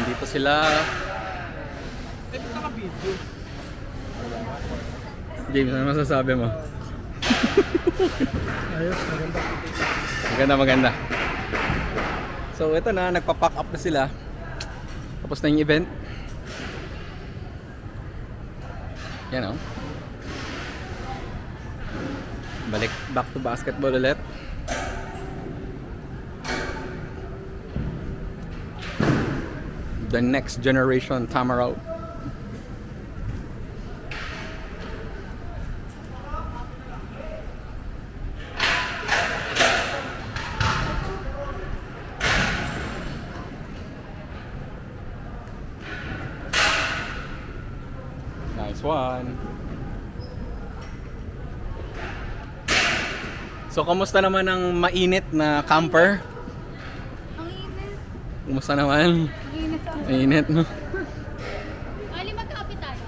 Dito sila. James, ano masasabi mo? Ayos, maganda. Maganda, maganda. So ito na, nagpa-pack up na sila. Tapos na yung event. Yan o. Balik back to basketball ulit. The next generation Tamaraw. Nice one. So, kamusta naman ang mainit na camper? Ang init. Kamusta naman? Ang init sa Mainit, no? Ali, magkakapit tayo?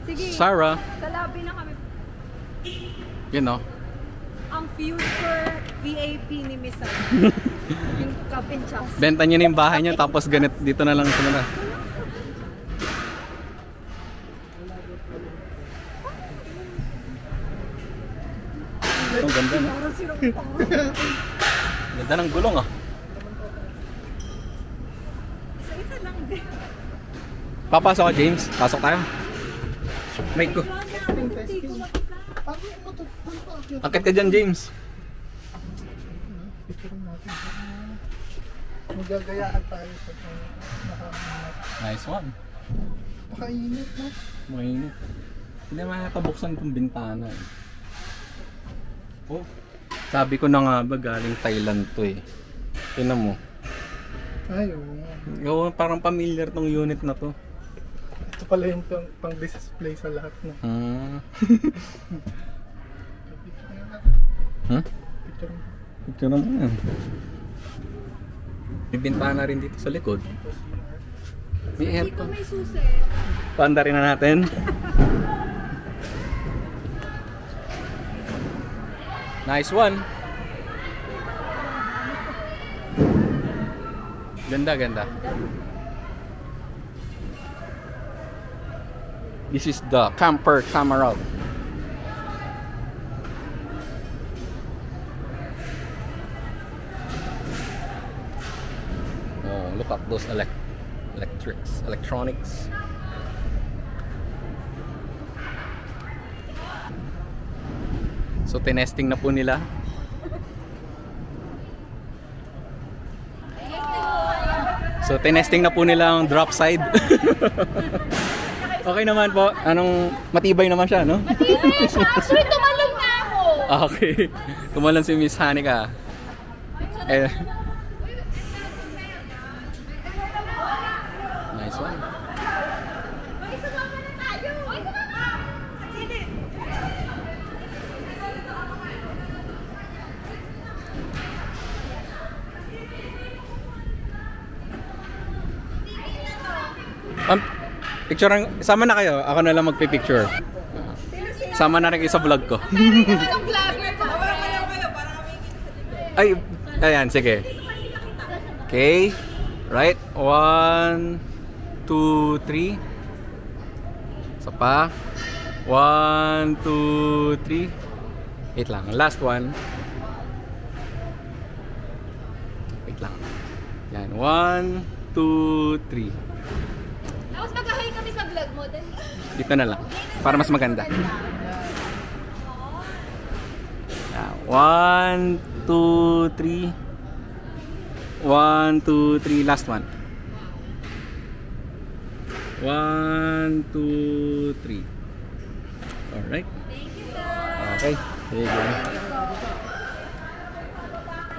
Sige. Sarah, Sa lobby na kami. you know. Ang future VIP ni Miss Sam. Yung cup and chas. Benta niyo na yung bahay niyo, tapos ganit dito na lang sila. Ang ganda, no? Parang sirong Ganda ng gulong, ah. Isa-isa lang din. Papasok ka, James. Pasok tayo. Mate ko. Akit ka dyan, James. Picture natin. Magagayaan tayo sa nakahanap. Nice one. Pakainit, no? Mainit. Hindi naman natabuksan itong bintana, eh. Oh, sabi ko na nga ba, galing Thailand to, eh. Tingnan mo. Ay, oo. Oo, parang familiar tong unit na to. Ito pala yung pang-display sa lahat, no? Huh? Picture mo. Picture na yan. May bintana rin dito sa likod. May Dito aircon. may susi. Paanda rin na natin. Nice one. Ganda, ganda. This is the camper Tamaraw. Oh, look at those electronics. So, tinesting na po nila. So, tinesting na po nila ang drop side. Okay naman po. Anong matibay naman siya, no? Matibay siya. Actually, tumalon na ako. Okay. Tumalon si Miss Hanika. Eh. Nice one. Ay, sumama na tayo. Ay, sumama. Sige. Picture, sama na kayo. Ako na lang magpi-picture. Sama na rin kayo sa vlog ko. Anong vlogger ko? Ay, ayan, sige. Okay. Right. 1, 2, 3. Isa pa. 1, 2, 3. Wait lang. Last one. Wait lang. Yan. 1, 2, 3. Tapos mag-hi kami sa vlog mo. Dito na lang. Para mas maganda. 1, 2, 3. 1, 2, 3. Last one. 1, 2, 3. Alright. Thank you, sir. Okay. Sige.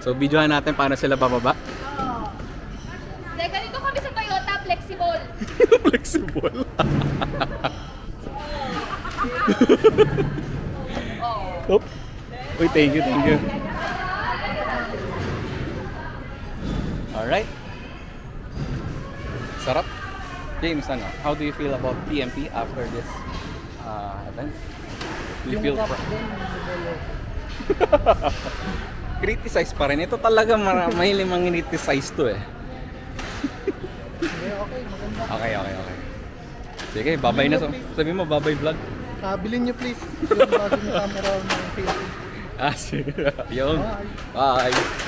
So, videohan natin paano sila bababa. Dahil ganito kami sa Toyota, flexible. Flexible. Oh. Uy, thank you, thank you. Alright. Sarap. James, ano, how do you feel about PMP after this event? Do you feel proud? criticize pa rin. Ito talaga mahilig mang-criticize to eh. Okay, okay, maganda. Okay. Sige, babay na. Sabi mo, babay vlog. Bilhin nyo please yung bagong camera ng PSP. Sige. Yun. Bye. Bye.